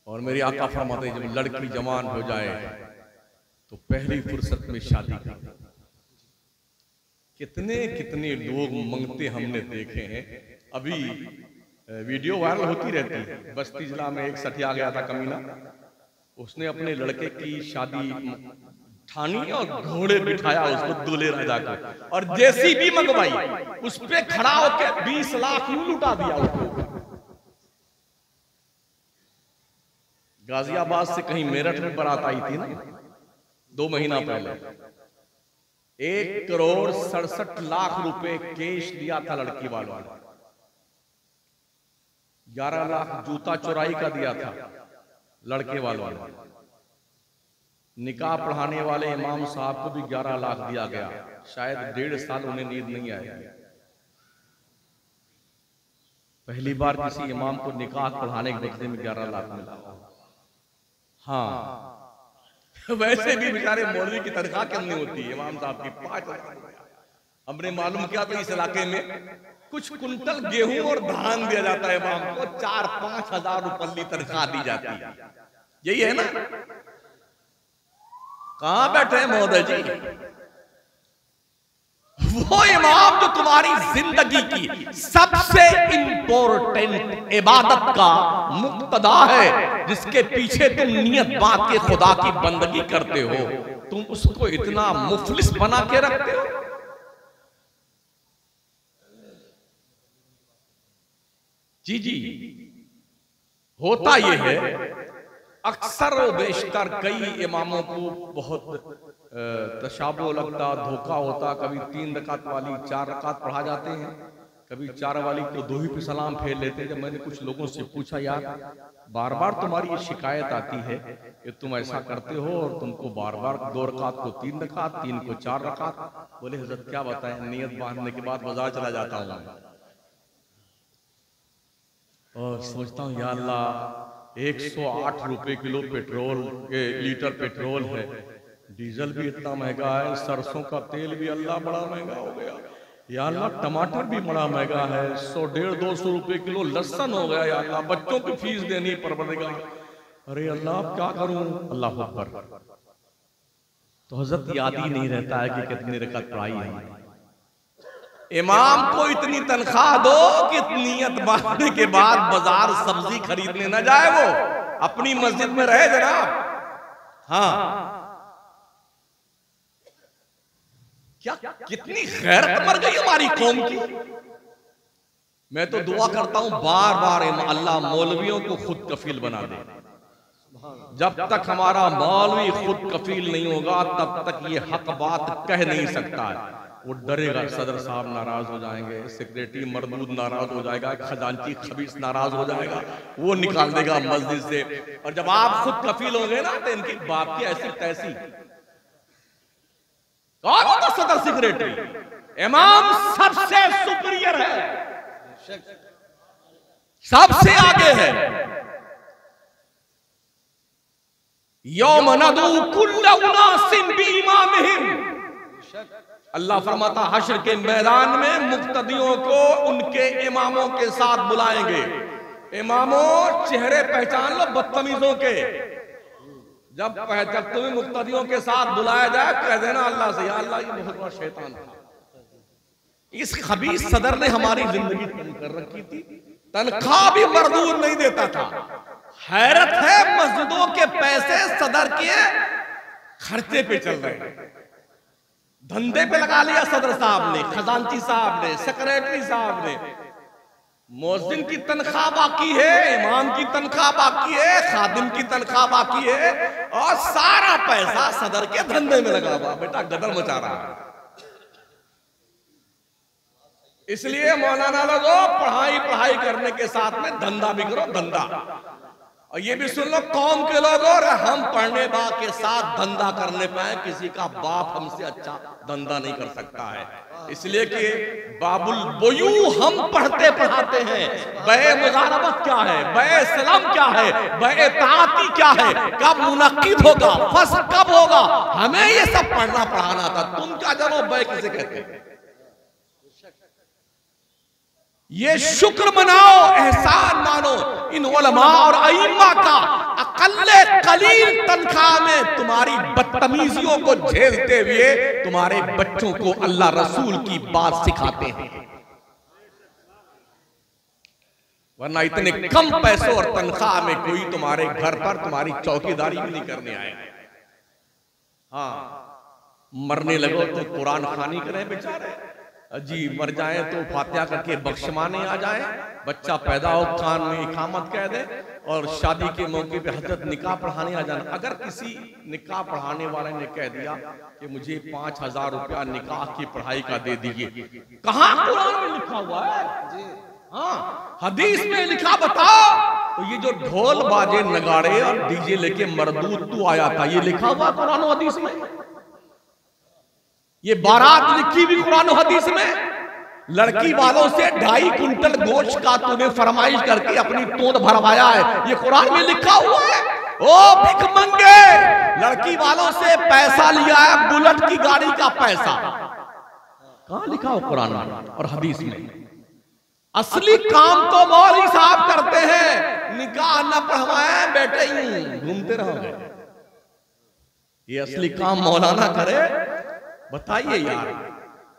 और मेरे आका फरमाते जब लड़की जवान हो जाए तो पहली फुर्सत में शादी कर। कितने कितने लोग मंगते हमने देखे हैं। अभी वीडियो वायरल होती रहती है। बस्ती जिला में एक सठिया गया था कमीना, उसने अपने लड़के की शादी ठानी और घोड़े बिठाया उसको दूल्हे राजा को, और जैसी भी मंगवाई उस पे खड़ा होकर 20 लाख यूं लुटा दिया उसको। गाजियाबाद से कहीं मेरठ में बारात आई थी ना 2 महीना पहले, 1,67,00,000 रुपए कैश दिया था लड़की वालों ने। 11 लाख जूता चुराई का दिया था लड़के वालों ने। निकाह पढ़ाने वाले इमाम साहब को भी 11 लाख दिया गया। शायद 1.5 साल उन्हें नींद नहीं आई। पहली बार किसी इमाम को निकाह पढ़ाने के बदले में 11 लाख मिला। हाँ, वैसे भी बेचारे मौलवी की तनख्वाह कम नहीं होती है इमाम साहब की 5,000। हमने मालूम किया तो इस इलाके में कुछ कुंटल गेहूं और धान दिया जाता है इमाम को, 4-5 हजार रुपये तनख्वाह दी जाती है। यही है ना? कहां बैठे हैं महोदय जी? वो इमाम जो तुम्हारी जिंदगी की सबसे इंपॉर्टेंट इबादत का मुक्तदा है, जिसके पीछे तुम नियत बात के खुदा की बंदगी करते हो, तुम उसको इतना मुफलिस बना के रखते हो। जी जी, होता यह है अक्सर बेशतर कई इमामों को बहुत तशाबो लगता, धोखा होता। कभी 3 रकात वाली 4 रकात पढ़ा जाते हैं, कभी 4 वाली को 2 ही पे सलाम फेर लेते हैं। जब मैंने कुछ लोगों से पूछा, यार बार बार तुम्हारी ये शिकायत आती है कि तुम ऐसा करते हो और तुमको बार बार 2 रकात को 3 रकात, 3 को 4 रकात। बोले हजरत क्या बताएं, नियत बांधने के बाद बाजार चला जाता हूँ और सोचता हूँ या अल्लाह 108 रुपए किलो पेट्रोल के लीटर पेट्रोल है, डीजल भी इतना महंगा है, सरसों का तेल भी अल्लाह बड़ा महंगा हो गया, या अल्लाह टमाटर भी बड़ा महंगा है, 100-150-200 रुपए किलो लहसुन हो गया, या अल्लाह बच्चों की फीस देनी पड़ेगा। अरे अल्लाह क्या करूं? अल्लाह अकबर। तो हजरत याद ही नहीं रहता है कि कितनी रकात पढ़ाई है। इमाम को इतनी तनख्वाह दो कि नियत बांधने के बाद बाजार सब्जी खरीदने न जाए, वो अपनी मस्जिद में रहे जनाब। हाँ, क्या कितनी गैरत मर गई हमारी कौम की। मैं तो दुआ करता हूं बार बार अल्लाह मौलवियों को खुद कफील बना दे। जब तक हमारा मौलवी खुद कफील नहीं होगा तब तक ये हक बात कह नहीं सकता है। वो डरेगा, सदर साहब नाराज हो जाएंगे, सेक्रेटरी मरदूद नाराज हो जाएगा, खजांची खबीस नाराज हो जाएगा, वो निकाल देगा मस्जिद से। और जब आप खुद कफील होंगे ना तो इनकी बाप की ऐसी तैसी। कौन होगा सदर सेक्रेटरी? इमाम सबसे सुपीरियर है, सबसे आगे है। यौम नदू कुल्ल उनासिन बिइमामिहिम। अल्लाह फरमाता हश्र के मैदान में मुक्तदियों को उनके इमामों के साथ बुलाएंगे। इमामों चेहरे पहचान लो बदतमीजों के। जब तुम्हें मुक्तदियों के साथ बुलाया जाए कह देना अल्लाह से, या अल्लाह ये बहुत बड़ा शैतान था। इस खबीस सदर ने हमारी जिंदगी तंग कर रखी थी, तनख्वाह भी मरदूद नहीं देता था। हैरत है, मस्जिदों के पैसे सदर के खर्चे पे चल रहे हैं। धंधे पे लगा लिया सदर साहब ने, खजांची साहब ने, सेक्रेटरी साहब ने। मुअज्जिन की तनख्वाह बाकी है, इमाम की तनख्वाह बाकी है, खादिम की तनख्वाह बाकी है, और सारा पैसा सदर के धंधे में लगा हुआ। बेटा गदर मचा रहा है। इसलिए मौलाना लोगों, पढ़ाई करने के साथ में धंधा भी करो, धंधा। और ये भी सुन लो कौम के लोगों, हम पढ़ने बा के साथ धंधा करने पाए, किसी का बाप हमसे अच्छा धंधा नहीं कर सकता है। इसलिए कि बाबुल बोयू हम पढ़ते पढ़ाते हैं। बे मुजारबत क्या है, बे सलाम क्या है, बे ताती क्या है, कब मुनक्किद होगा, फस कब होगा, हमें ये सब पढ़ना पढ़ाना था। तुम क्या जानो बे किसे कहते हैं। ये शुक्र मनाओ, एहसान मानो इन उलमा और अइम्मा का। कलील तनख्वाह में तुम्हारी बदतमीजियों को झेलते हुए तुम्हारे बच्चों को अल्लाह रसूल की बात सिखाते हैं, वरना इतने कम पैसों और तनख्वाह में कोई तुम्हारे घर पर तुम्हारी चौकीदारी भी नहीं करने आएगा। हाँ, मरने लगो तो कुरान खानी करें बेचारे, जी मर जाए तो फातिहा करके बख्शवाने आ जाए, बच्चा पैदा हो कान में इकामत कह दे, और शादी के मौके पे हजरत निकाह पढ़ाने आ जाना। अगर किसी निकाह पढ़ाने वाले ने कह दिया कि मुझे 5,000 रुपया निकाह की पढ़ाई का दे दीजिए, कहाँ कुरान में लिखा हुआ है? हाँ, हदीस में लिखा बताओ। तो ये जो ढोल बाजे नगाड़े और डीजे लेके मरदूद तू आया था, ये लिखा हुआ कुरान और हदीस में? ये बारात लिखी भी कुरान और हदीस में? लड़की वालों से 2.5 कुंटल गोश्त का तूने फरमाइश करके अपनी तोंद भरवाया है, ये कुरान में लिखा हुआ है? ओ भिख मंगे, लड़की वालों से पैसा लिया है, बुलेट की गाड़ी का पैसा, कहां लिखा हो कुरान और हदीस में? असली काम तो मौलवी साहब करते हैं, निकाह न पढ़वाए बेटे यूं घूमते रहोगे। ये असली काम मौलाना करे? बताइए यार,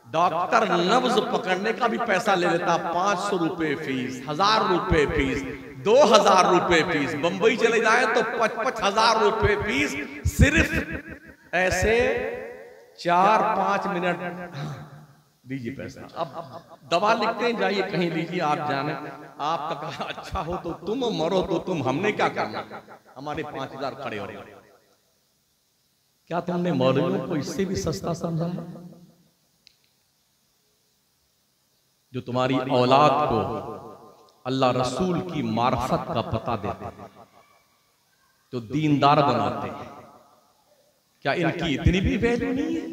डॉक्टर नब्ज पकड़ने का भी पैसा ले लेता, 500 रुपए फीस, 1000 रुपए फीस, 2000 रुपए फीस। बंबई चले जाए तो 55,000 रुपए फीस, सिर्फ ऐसे 4-5 मिनट दीजिए पैसा। अब दवा लिखते हैं, जाइए कहीं लीजिए, आप जाने, आपका कहा अच्छा हो तो तुम, मरो तो तुम, हमने क्या करना, हमारे 5,000 खड़े हो रहे। क्या तुमने मौलवियों को इससे भी सस्ता समझा है? जो तुम्हारी औलाद को अल्लाह रसूल की मार्फत का पता देते हैं, जो दीनदार बनाते हैं, क्या इनकी इतनी भी वैल्यू नहीं है?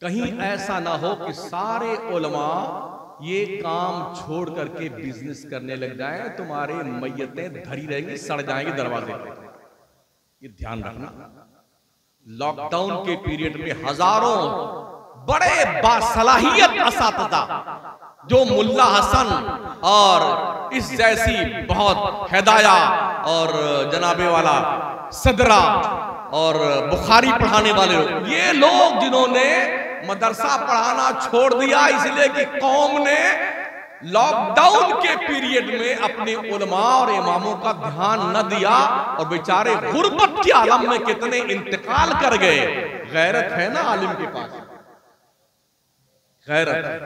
कहीं ऐसा ना हो कि सारे उलमा ये काम छोड़ करके बिजनेस करने लग जाएं, तुम्हारे मैयतें धरी रहेंगी, सड़ जाएंगी दरवाजे पे। ये ध्यान रखना। लॉकडाउन के पीरियड में हजारों बड़े बासलाहियत असातिज़ा, जो मुल्ला हसन और इस जैसी बहुत हिदाया और जनाबे वाला सदरा और बुखारी पढ़ाने वाले लोग, ये लोग जिन्होंने मदरसा पढ़ाना छोड़ दिया इसलिए कि कौम ने लॉकडाउन के पीरियड में अपने उलमा और इमामों का ध्यान न दिया, और बेचारे गुर्बत के आलम में कितने इंतकाल कर गए। गैरत है ना आलिम के पास, गैरत है,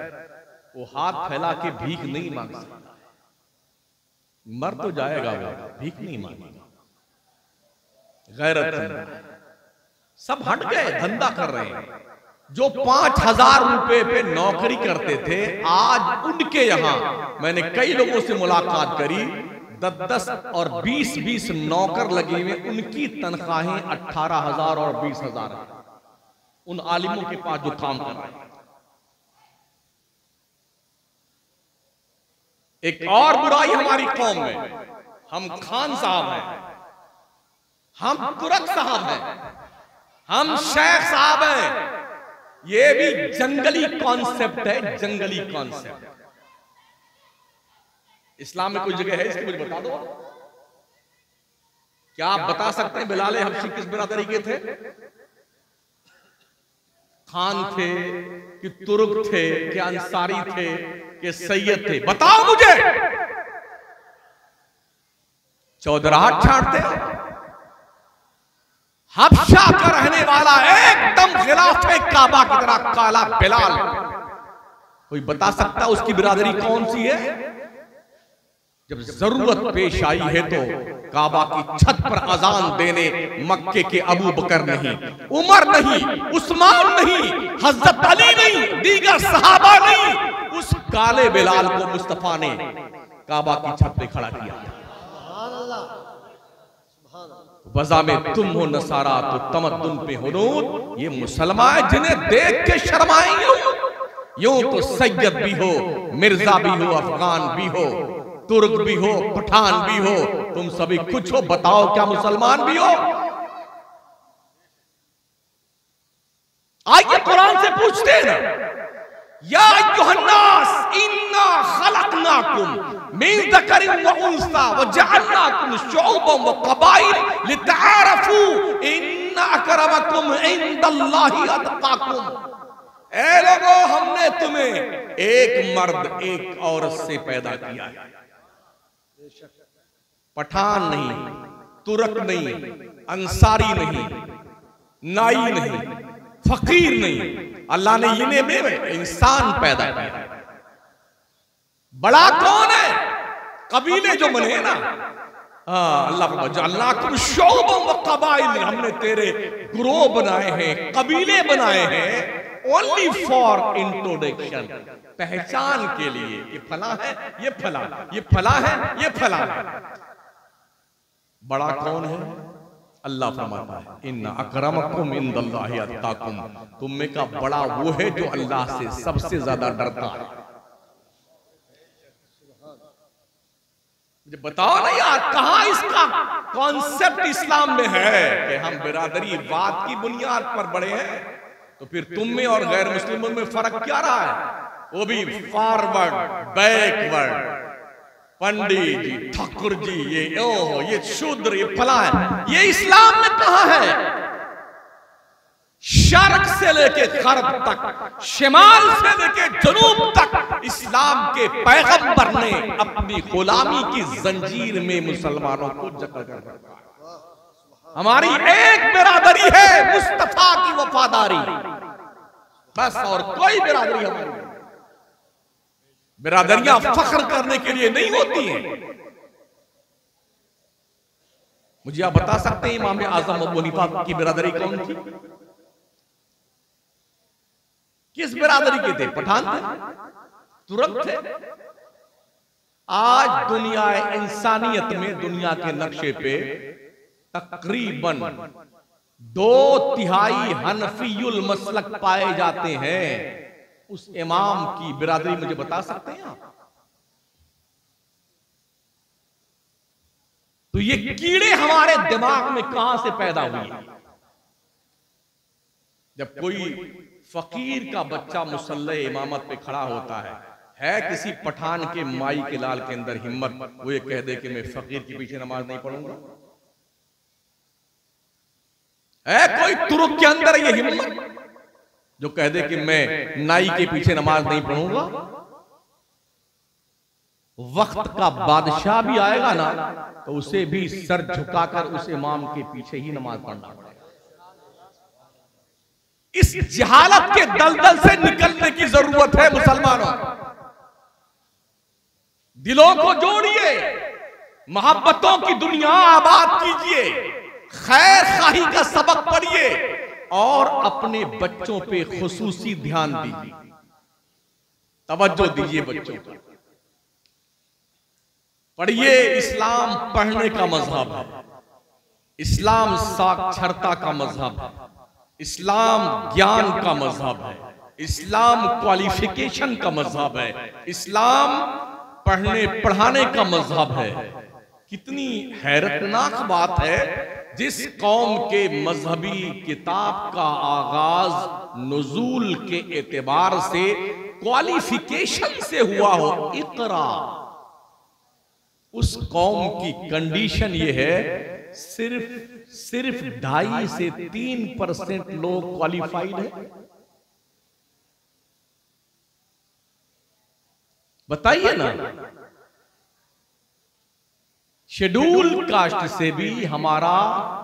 वो हाथ फैला के भीख नहीं मांग सकता, मर तो जाएगा वो, भीख नहीं मांगेगा। गैरत सब हट गए, धंधा कर रहे हैं। जो 5,000 रुपए पे नौकरी करते थे, आज उनके यहां मैंने कई लोगों से मुलाकात करी, 10-10 और 20-20 नौकर लगे हुए, उनकी तनख्वाहें 18,000 और 20,000 है, उन आलिमों के पास जो काम कर रहे हैं। एक और बुराई हमारी कौम में, हम खान साहब हैं, हम तुरक साहब हैं, हम शेख साहब हैं, ये भी जंगली कॉन्सेप्ट है, जंगली कॉन्सेप्ट। इस्लाम में कोई जगह है इसकी, मुझे बता दो। क्या आप बता सकते हैं बिलाल हबशी किस बिरादरी के थे? खान थे कि तुर्क थे कि अंसारी थे कि सैयद थे? बताओ मुझे। चौधराहट छाड़ते। हबशा का रहने वाला एकदम खिलाफे काबा की तरह काला बिलाल, कोई बता सकता उसकी बिरादरी कौन सी है? जब जरूरत पेश आई है तो काबा की छत पर अजान देने मक्के के अबू बकर नहीं, उमर नहीं, उस्मान नहीं, हजरत अली नहीं, दीगर सहाबा नहीं, उस काले बिलाल को मुस्तफा ने काबा की छत पे खड़ा किया। वज़ा में तुम हो नसारा तो तमद्दुन पे हुनूद, ये मुसलमान जिन्हें देख के शर्माएंगे। यूं तो सैयद भी हो, मिर्जा भी हो, अफगान भी हो, तुर्क भी हो, पठान भी हो, तुम सभी कुछ हो, बताओ क्या मुसलमान भी हो? आइए कुरान से पूछते हैं ना, या अय्युहन्नास इन्ना खलकनाकुम मिन ज़करिन व उन्सा व जअलनाकुम शुअबन व क़बाइल लितआरफू इन्ना अकरमकुम इंदल्लाहि अतक़ाकुम। ऐ लोगों, हमने तुम्हें एक मर्द एक औरत से पैदा किया है। पठान नहीं, तुर्क नहीं, अंसारी नहीं, नाई नहीं, फकीर नहीं, अल्लाह ने इन्हें में इंसान पैदा किया। बड़ा कौन है? कबीले जो बने ना, अल्लाह को शुअबन व क़बाइल, हमने तेरे ग्रोह बनाए हैं, कबीले बनाए हैं, ओनली फॉर इंट्रोडक्शन, पहचान के लिए। ये फला है, ये फला, ये फला है, ये फला है। बड़ा कौन है? अल्लाह फरमाता है इन्ना अकरमकुम इंदल्लाहि अत्काकुम, तुम में का बड़ा वो है जो अल्लाह से सबसे ज्यादा डरता है। मुझे बताओ ना यार, कहां इसका कॉन्सेप्ट इस्लाम में है कि हम बिरादरी वाद की बुनियाद पर बड़े हैं? तो फिर तुम में और गैर मुस्लिमों में फर्क क्या रहा है? वो भी फॉरवर्ड बैकवर्ड, पंडित जी, ठाकुर जी, ये शूद्र, ये फला है। ये इस्लाम में कहां है? शर्क से लेके गर्ब तक, शिमाल से लेके जनूब तक, इस्लाम के पैगंबर ने अपनी गुलामी की जंजीर में मुसलमानों को जकड़ कर रखा। हमारी एक बिरादरी है, मुस्तफा की वफादारी, बस, और कोई बिरादरी हमारी नहीं। बिरादरियां फख्र करने के लिए नहीं होती हैं। मुझे आप बता सकते हैं इमाम आजम अबू हनीफा की बिरादरी कौन थी? किस बिरादरी के थे? पठान थे? तुर्क थे? आज दुनिया इंसानियत में, दुनिया के नक्शे पे तकरीबन 2/3 हनफीयुल मसलक पाए जाते हैं। उस इमाम की बिरादरी मुझे बता सकते हैं आप? तो ये कीड़े हमारे दिमाग में कहां से पैदा हुए? जब कोई फकीर का बच्चा मुसल्ले इमामत पे खड़ा होता है किसी पठान के माई के लाल के अंदर हिम्मत, वो ये कह दे कि मैं फकीर के पीछे नमाज नहीं पढ़ूंगा? है कोई तुर्क के अंदर ये हिम्मत जो कह दे कि मैं नाई के पीछे नमाज नहीं पढ़ूंगा? वक्त का बादशाह भी आएगा ना, तो उसे भी सर झुकाकर उस इमाम के पीछे ही नमाज पढ़ना पड़ेगा। इस जहालत के दलदल से निकलने की जरूरत है मुसलमानों। दिलों को जोड़िए, मोहब्बतों की दुनिया आबाद कीजिए, खैर खाही का सबक पढ़िए और अपने बच्चों पे खुसूसी ध्यान दीजिए, तवज्जो दीजिए बच्चों को। पढ़िए, इस्लाम पढ़ने का मजहब है, इस्लाम साक्षरता का मजहब है, इस्लाम ज्ञान का मजहब है, इस्लाम क्वालिफिकेशन का मजहब है, इस्लाम पढ़ने पढ़ाने का मजहब है। कितनी हैरतनाक बात है, जिस कौम के मजहबी किताब का आगाज नुज़ूल के एतबार से क्वालिफिकेशन से हुआ हो, इक़रा, उस कौम की कंडीशन ये है सिर्फ 2.5 से 3% लोग क्वालिफाइड है। बताइए ना, शेड्यूल कास्ट से भी हमारा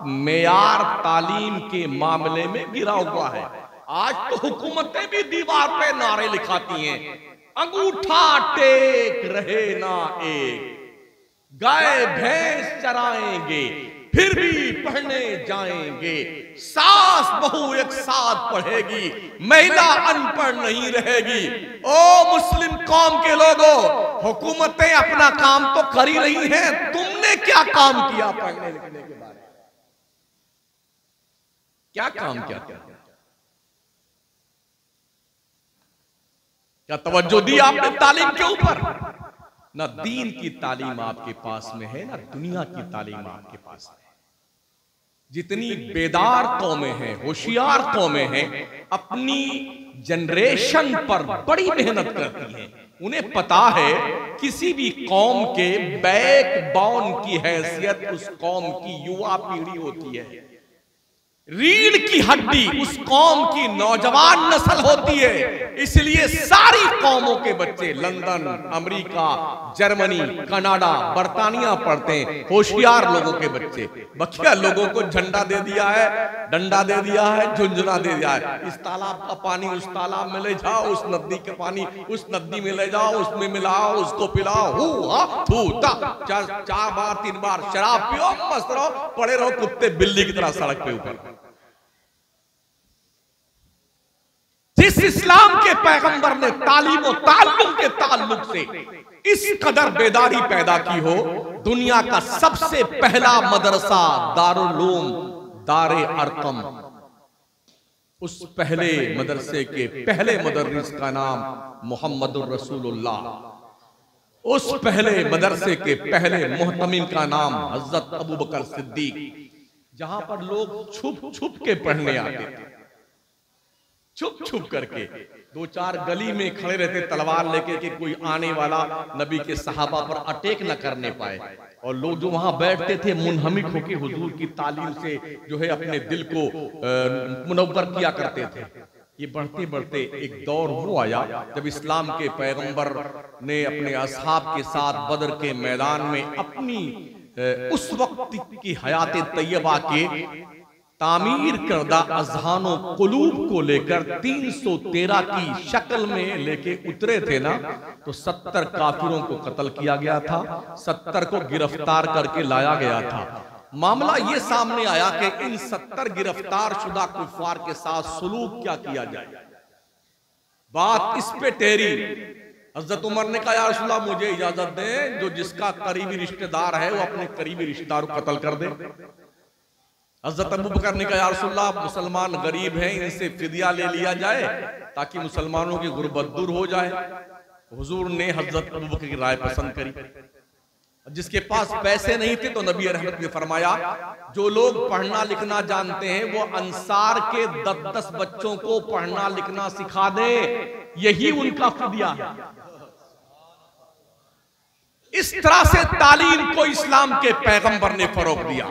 मेयार तालीम के मामले में गिरा हुआ है। आज तो हुकूमतें भी दीवार पे नारे लिखाती हैं, अंगूठा टेक रहे ना एक, गाय भैंस चराएंगे फिर भी पढ़ने जाएंगे, सास बहू एक साथ पढ़ेगी, महिला अनपढ़ नहीं रहेगी। ओ मुस्लिम कौम के लोगों, हुकूमतें अपना काम तो कर ही रही हैं, तुमने क्या काम किया पढ़ने लिखने के बारे में? क्या काम किया? क्या तवज्जो दी आपने तालीम के ऊपर? ना दीन की तालीम आपके पास में है, ना दुनिया की तालीम आपके पास में है। जितनी बेदार कौमें हैं, होशियार कौमें हैं, अपनी जनरेशन पर बड़ी मेहनत करती हैं। उन्हें पता है किसी भी कौम के बैकबोन की हैसियत उस कौम की युवा पीढ़ी होती है, रीढ़ की हड्डी उस कौम की नौजवान नस्ल होती है। इसलिए सारी कौमों के बच्चे लंदन, अमेरिका, जर्मनी, कनाडा, बर्तानिया पढ़ते हैं, होशियार लोगों के बच्चे। बखिया लोगों को झंडा दे दिया है, डंडा दे दिया है, झुंझुना दे दिया है। इस तालाब का पानी उस तालाब में ले जाओ, उस नदी के पानी उस नदी में ले जाओ, उसमें मिलाओ, उसको पिलाओ, चार बार 3 बार शराब पियो, मस्त रहो, पड़े रहो कुत्ते बिल्ली की तरह सड़क पे ऊपर। जिस इस्लाम के पैगंबर ने तालीम और ताल्लुम के ताल्लुक से इस कदर बेदारी पैदा की हो, दुनिया का सबसे पहला मदरसा दारुल-उलूम दारे अरकम, उस पहले मदरसे के पहले मुदर्रिस का नाम मोहम्मदुर रसूलुल्लाह, उस पहले मदरसे के पहले मुहतमिम का नाम हजरत अबू बकर सिद्दीक, जहां पर लोग छुप छुप के पढ़ने आते थे, छुप छुप करके 2-4 गली में खड़े रहते तलवार लेके कि कोई आने वाला नबी के सहाबा पर अटैक न करने पाए। और लोग जो वहां बैठते थे मुनहमिक होकर हुजूर की तालीम से जो है अपने दिल को मुनव्वर किया करते थे। ये बढ़ते बढ़ते एक दौर वो आया जब इस्लाम के पैगंबर ने अपने असहाब के साथ बदर के मैदान में अपनी उस वक्त की हयात तैयबा के तामीर करदा अज़हानो कुलूब को लेकर 313 की शक्ल में लेके उतरे थे ना, तो 70 काफिरों को कत्ल किया गया था, 70 को गिरफ्तार करके लाया गया था। मामला ये सामने आया कि इन 70 गिरफ्तार शुदा कुफार के साथ सलूक क्या किया जाए। बात इस पे टेरी। हज़रत उमर ने कहा, या रसूलल्लाह मुझे इजाजत दें, जो जिसका करीबी रिश्तेदार है वो अपने करीबी रिश्तेदार को कत्ल कर दे। हज़रत अबू बकर ने कहा, या रसूलल्लाह मुसलमान गरीब हैं, इनसे फिदिया ले लिया जाए ताकि मुसलमानों की गुर्बत दूर हो जाए। हुजूर ने हज़रत अबू बकर की राय पसंद करी। जिसके पास पैसे नहीं थे तो नबी रहमत ने फरमाया, जो लोग पढ़ना लिखना जानते हैं वो अंसार के 10-10 बच्चों को पढ़ना लिखना सिखा दे, यही उनका फिदिया है। इस तरह से तालीम को इस्लाम के पैगंबर ने फरोग दिया।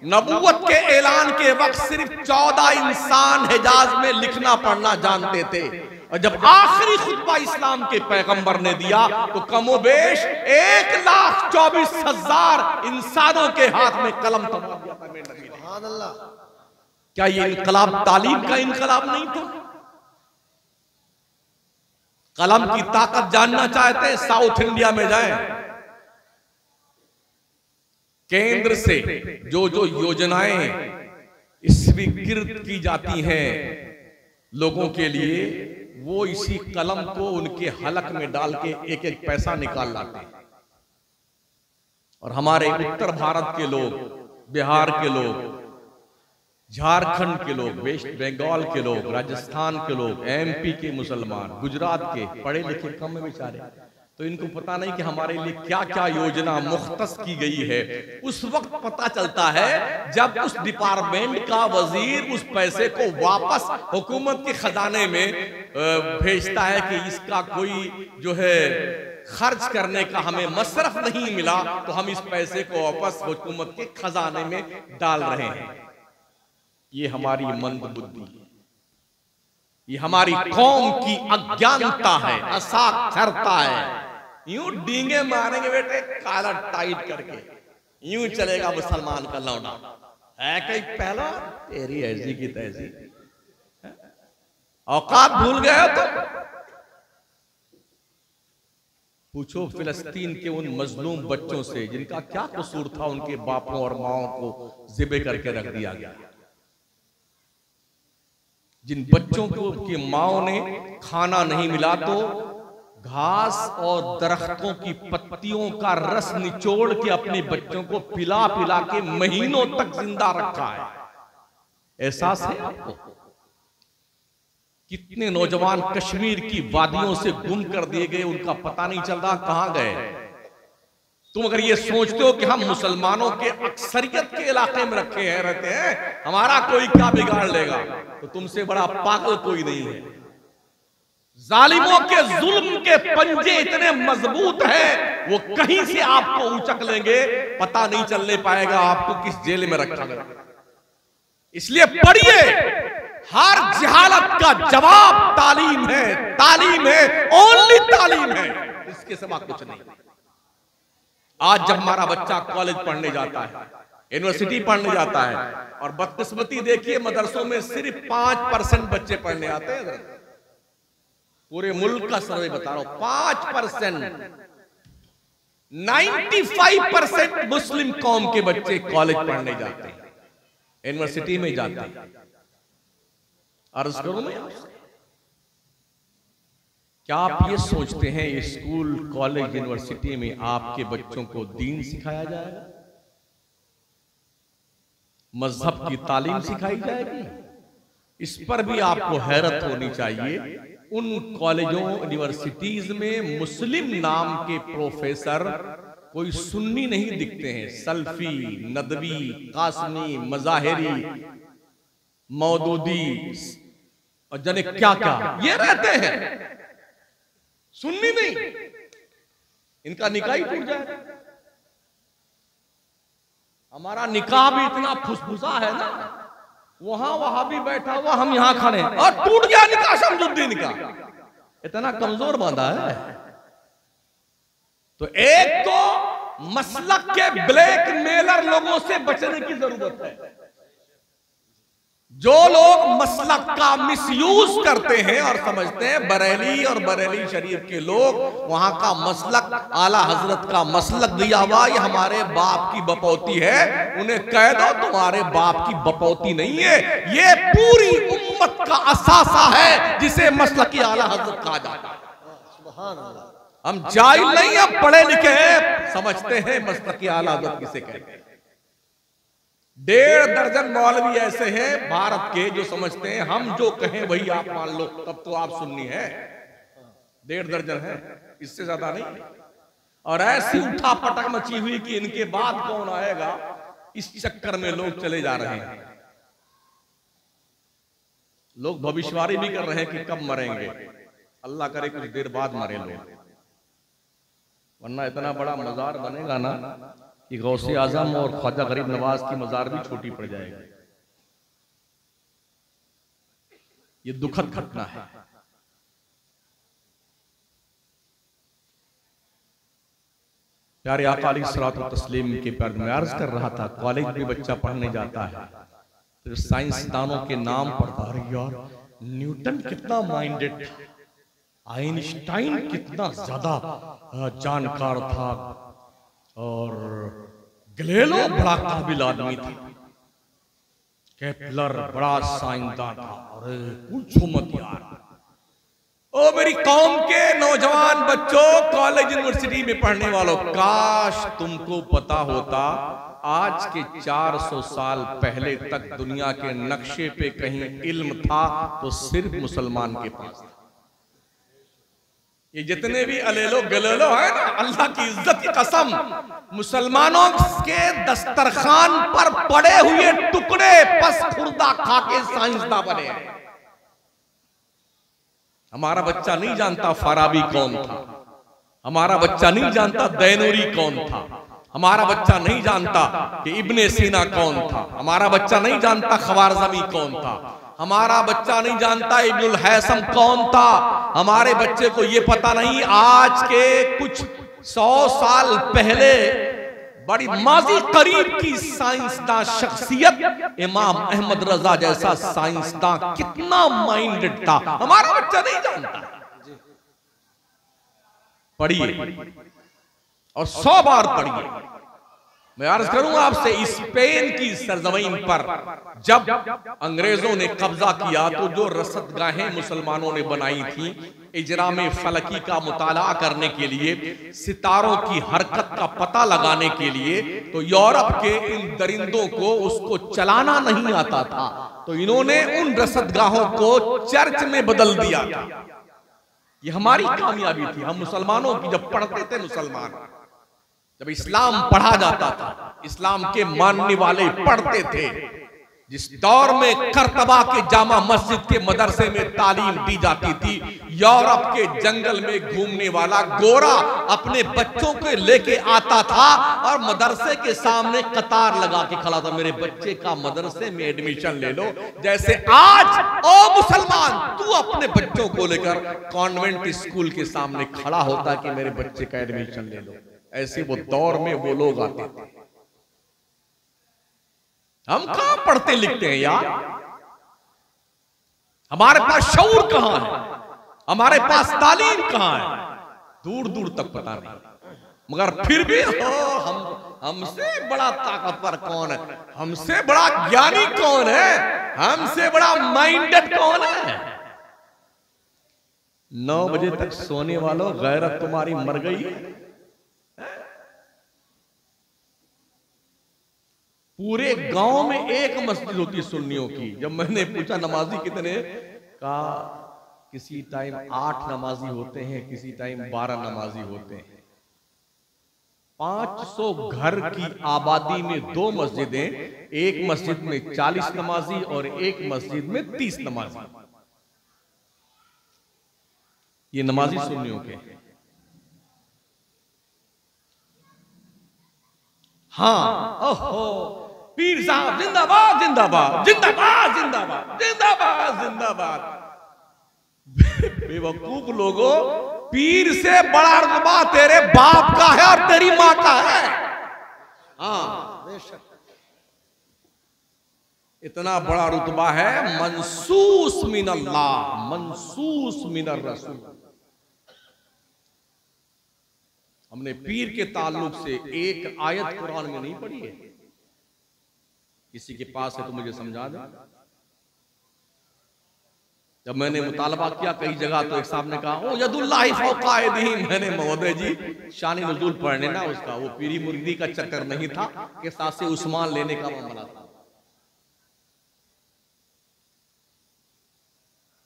नबूवत के ऐलान के वक्त सिर्फ 14 इंसान हिजाज में लिखना पढ़ना जानते थे, और जब आखिरी खुतबा इस्लाम के पैगंबर ने दिया तो कमोबेश 1,24,000 इंसानों के हाथ में कलम थमा दिया था। क्या ये इनकलाब तालीम का इनकलाब नहीं था? कलम की ताकत जानना चाहते हैं, साउथ इंडिया में जाएं। केंद्र से जो जो योजनाएं स्वीकृत की जाती हैं लोगों के लिए, वो इसी कलम को उनके हलक में डाल के एक एक पैसा निकाल लाते हैं। और हमारे उत्तर भारत के लोग, बिहार के लोग, झारखंड के लोग, वेस्ट बंगाल के लोग, राजस्थान के लोग, एमपी के मुसलमान, गुजरात के पढ़े लिखे कम में बेचारे, तो इनको पता नहीं कि हमारे लिए क्या क्या योजना मुख्तस की गई है। उस वक्त पता चलता है जब उस डिपार्टमेंट का वजीर उस पैसे को वापस हुकूमत के खजाने में भेजता है कि इसका कोई जो है खर्च करने का हमें मसरफ नहीं मिला, तो हम इस पैसे को वापस हुकूमत के खजाने में डाल रहे हैं। ये हमारी मंद बुद्धि, ये हमारी कौम की अज्ञानता है, असाक्षरता है। यूं डींगे मारेंगे बेटे काला टाइट करके, यूं चलेगा मुसलमान का लौंडा है कहीं पहला, तेरी ऐसी की तैसी, औकात भूल गए हो तो पूछो फिलिस्तीन के उन मजलूम बच्चों से जिनका क्या कसूर था, उनके बापों और माओं को ज़िबे करके रख दिया गया। जिन बच्चों को की माओ ने खाना नहीं मिला तो घास और दरख्तों की पत्तियों का रस निचोड़ के अपने बच्चों को पिला पिला के महीनों तक जिंदा रखा है। एहसास है आपको? कितने नौजवान कश्मीर की वादियों से गुम कर दिए गए, उनका पता नहीं चल रहा कहां गए। तुम अगर ये सोचते हो कि हम मुसलमानों के अक्सरियत के इलाके में रहते हैं, हमारा कोई क्या बिगाड़ लेगा, तो तुमसे बड़ा पागल कोई नहीं है। जालिमों के जुल्म के पंजे इतने मजबूत हैं, वो कहीं से आपको उचक लेंगे, पता नहीं चलने पाएगा आपको किस जेल में रखा गया। इसलिए पढ़िए, हर जहालत का जवाब तालीम है, तालीम है, ओनली तालीम है, इसके सिवा कुछ नहीं। आज जब हमारा बच्चा कॉलेज पढ़ने जाता है, यूनिवर्सिटी पढ़ने जाता है, और बदकिस्मती देखिए मदरसों में सिर्फ 5% बच्चे पढ़ने आते हैं। पूरे मुल्क का सर्वे बता रहा हूं, 5%। 95% मुस्लिम कौम के बच्चे कॉलेज पढ़ने जाते हैं, यूनिवर्सिटी में जाते हैं। अर्ज करूं मैं आपसे, क्या आप ये सोचते हैं स्कूल, कॉलेज, यूनिवर्सिटी में आपके बच्चों को दीन सिखाया जाएगा, मजहब की तालीम सिखाई जाएगी? इस पर भी आपको हैरत होनी चाहिए। उन कॉलेजों, यूनिवर्सिटीज में मुस्लिम नाम के प्रोफेसर कोई सुन्नी नहीं दिखते हैं। सल्फी, नदवी, कासमी, मजाहिरी, मौदूदी और जने क्या क्या ये रहते हैं, सुन्नी नहीं। इनका निकाह ही टूट जाए। हमारा निकाह भी इतना फुसफुसा है ना, वहां भी बैठा हुआ, हम यहां खड़े और टूट गया निकाह शमसुद्दीन का। इतना कमजोर बांधा है। तो एक तो मसलक के ब्लैक मेलर लोगों से बचने की जरूरत है। जो लोग मसलक का मिसयूज करते हैं और समझते हैं बरेली और बरेली शरीफ के लोग वहां का मसलक आला हजरत का मसलक दिया हुआ, ये हमारे बाप की बपौती है, उन्हें कह दो तुम्हारे बाप की बपौती नहीं है, ये पूरी उम्मत का असासा है जिसे मसलकी आला हजरत कहा जाता है। हम जाहिल नहीं, हम पढ़े लिखे हैं, समझते हैं मसलकी आला हजरत किसे कहते हैं। 1.5 दर्जन मौलवी ऐसे हैं भारत के जो समझते हैं हम जो कहें वही आप मान लो, तब तो आप सुन्नी है। 1.5 दर्जन है, इससे ज्यादा नहीं। और ऐसी उठा पटक मची हुई कि इनके बाद कौन आएगा, इस चक्कर में लोग चले जा रहे हैं। लोग भविष्यवाणी भी कर रहे हैं कि कब मरेंगे, अल्लाह करे कुछ देर बाद मरे लोग, वरना इतना बड़ा मजार बनेगा ना कि गौसे आजम और ख्वाजा गरीब नवाज की मजार भी छोटी पड़ जाएगी। ये दुखद घटना है। प्यारे आका अलैहिस्सलातु तस्लीम के पर मैं अर्ज कर रहा था, कॉलेज में बच्चा पढ़ने जाता है, फिर साइंसदानों के नाम पर, अरे यार न्यूटन कितना माइंडेड था, आइंस्टाइन कितना ज्यादा जानकार था, और गैलीलियो बड़ा काबिल आदमी था, केपलर बड़ा साइंसदान था। अरे पूछो मत यार। ओ मेरी कौम के नौजवान बच्चों, कॉलेज यूनिवर्सिटी में पढ़ने वालों, काश तुमको पता होता आज के 400 साल पहले तक दुनिया के नक्शे पे कहीं इल्म था तो सिर्फ मुसलमान के पास था। ये जितने भी अलेलो गलेलो है ना, अल्लाह की इज्जत की कसम, मुसलमानों के दस्तरखान पर पड़े हुए टुकड़े पस खुर्दा खा के साइंसदान बने हैं। हमारा बच्चा नहीं जानता फाराबी कौन था, हमारा बच्चा नहीं जानता दैनूरी कौन था, हमारा बच्चा नहीं जानता कि इब्ने सीना कौन था, हमारा बच्चा नहीं जानता ख्वारज़मी कौन था, हमारा बच्चा नहीं जानता इब्नुल हैसम कौन था, हमारे बच्चे को ये पता नहीं आज के कुछ 100 साल पहले बड़ी माजी करीब की साइंसदान शख्सियत इमाम अहमद रजा जैसा साइंसदान कितना माइंडेड था, हमारा बच्चा नहीं जानता। पढ़िए और 100 बार पढ़िए। मैं अर्ज करूंगा आपसे, स्पेन की सरजमीन पर जब अंग्रेजों ने कब्जा किया तो जो रसदगाहें मुसलमानों ने बनाई थी इजराम फलकी का मुताला करने के लिए, सितारों की हरकत का पता लगाने के लिए, तो यूरोप के इन दरिंदों को उसको चलाना नहीं आता था, तो इन्होंने उन रसदगाहों को चर्च में बदल दिया था। ये हमारी कामयाबी थी, हम मुसलमानों की जब पढ़ते थे मुसलमान, जब इस्लाम पढ़ा जाता था, इस्लाम के मानने वाले पढ़ते थे, जिस दौर में करतबा के जामा मस्जिद के मदरसे में तालीम दी जाती थी, यूरोप के जंगल में घूमने वाला गोरा अपने बच्चों को लेके आता था और मदरसे के सामने कतार लगा के खड़ा था, मेरे बच्चे का मदरसे में एडमिशन ले लो। जैसे आज ओ मुसलमान तू अपने बच्चों को लेकर कॉन्वेंट स्कूल के सामने खड़ा होता कि मेरे बच्चे का एडमिशन ले लो, ऐसे वो दौर में वो लोग आते थे। हम कहां पढ़ते लिखते हैं यार, हमारे पास शऊर कहां है, हमारे पास तालीम कहां है, दूर दूर तक पता नहीं। मगर फिर भी हमसे बड़ा ताकतवर कौन है, हमसे बड़ा ज्ञानी कौन है, हमसे बड़ा माइंडेड कौन है। 9 बजे तक सोने वालों, गैरत तुम्हारी मर गई है। पूरे गांव में एक मस्जिद होती सुन्नियों की। जब मैंने पूछा नमाजी कितने, कहा किसी टाइम 8 नमाजी होते हैं, किसी टाइम 12 नमाजी होते हैं। 500 घर की आबादी में 2 मस्जिदें, एक मस्जिद में 40 नमाजी और एक मस्जिद में 30 नमाजी। ये नमाजी सुन्नियों के। हाँ, ओहो, पीर साहब जिंदाबाद जिंदाबाद जिंदाबाद जिंदाबाद जिंदाबाद जिंदाबाद। बेवकूफ लोगों, पीर से बड़ा रुतबा तेरे बाप का है और तेरी मां का है। हाँ बेशक, इतना बड़ा रुतबा है, मनसूस मिनल्लाह, मनसूस मिनर रसूल। हमने पीर के ताल्लुक से एक आयत कुरान में नहीं पढ़ी है। किसी के पास है तो मुझे समझा दे। जब मैंने मुतालबा किया कई जगह तो एक साहब ने कहा ओ यदुल्लाहि फौका ऐदिहिम। मैंने महोदय जी शानी नुज़ूल पढ़ने ना, उसका वो पीरी मुर्दी का चक्कर नहीं था कि साथ से उस्मान लेने का मामला था।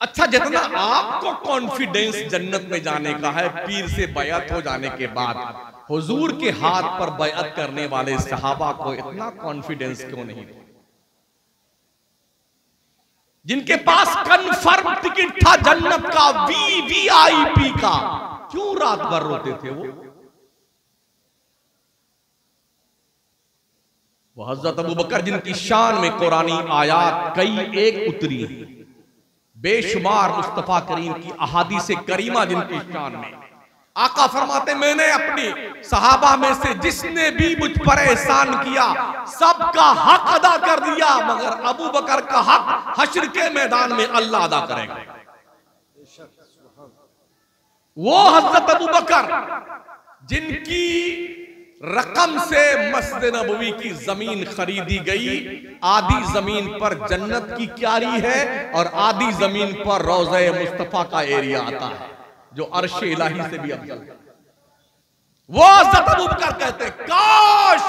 अच्छा, जितना आपको कॉन्फिडेंस जन्नत में जाने का है पीर से बैअत हो जाने के बाद, हुजूर के हाथ पर बैअत करने वाले सहाबा को इतना कॉन्फिडेंस क्यों नहीं था? जिनके पास कन्फर्म टिकट था जन्नत का, वीवीआईपी का, क्यों रात भर रोते थे वो हजरत अबू बकर जिनकी शान में कुरानी आयात कई एक उतरी, बेशुमार मुस्तफा करीम की अहादीस करीमा जिनकी शान में। आका फरमाते मैंने अपनी सहाबा में से जिसने भी मुझ पर एहसान किया सबका हक अदा कर दिया, मगर अबू बकर का हक हश्र के मैदान में अल्लाह अदा करेगा। वो हजरत अबू बकर जिनकी रकम से मस्जिद नबवी की जमीन खरीदी गई, आधी जमीन पर जन्नत की क्यारी है और आधी जमीन पर रोज़े मुस्तफा का एरिया आता है जो अर्शे इलाही से भी अफजल है। वो हज़रत अबू बकर कहते काश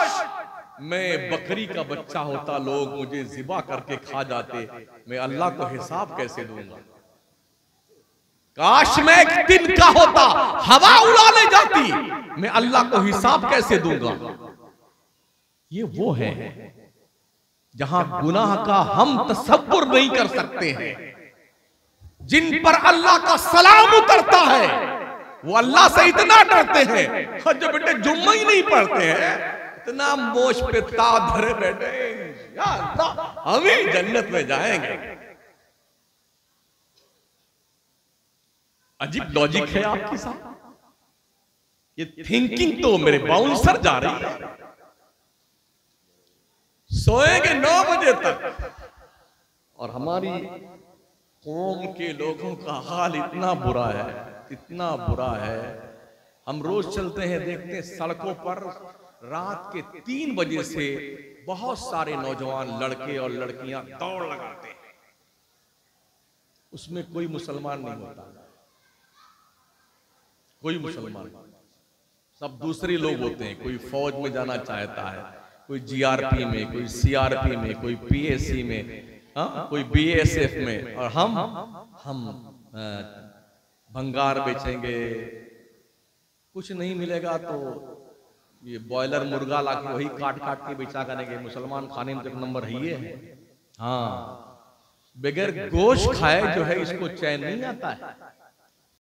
मैं बकरी का बच्चा होता, लोग मुझे ज़िबा करके खा जाते, मैं अल्लाह को हिसाब कैसे दूंगा। काश मैं एक दिन का होता, हवा उड़ा ले जाती, मैं अल्लाह को हिसाब कैसे दूंगा। ये वो है जहां गुनाह का हम तसव्वुर नहीं कर सकते हैं, जिन पर अल्लाह का सलाम उतरता है, वो अल्लाह से इतना डरते हैं और जो बेटे जुम्मा ही नहीं पढ़ते हैं, इतना मोश पे ताव धरे बैठे, या अल्लाह हम ही जन्नत में जाएंगे। अजीब लॉजिक है आपके साथ, ये थिंकिंग तो मेरे बाउंसर जा रही है। सोएंगे 9 बजे तक और हमारी कौम के लोगों का हाल इतना बुरा है, इतना बुरा है। हम रोज चलते हैं, देखते हैं सड़कों पर रात के 3 बजे से बहुत सारे नौजवान लड़के और लड़कियां दौड़ लगाते हैं, उसमें कोई मुसलमान नहीं होता, कोई मुसलमान, सब दूसरे लोग होते हैं। कोई फौज में जाना चाहता है, कोई जीआरपी में, कोई सीआरपी में, कोई पीएसी में, कोई बीएसएफ में, और हम भंगार बेचेंगे, कुछ नहीं मिलेगा तो ये बॉयलर मुर्गा ला के वही काट काट के बेचा करेंगे, मुसलमान खाने में तो एक नंबर है ये है। हाँ, बगैर गोश्त खाए जो है इसको चैन नहीं आता है।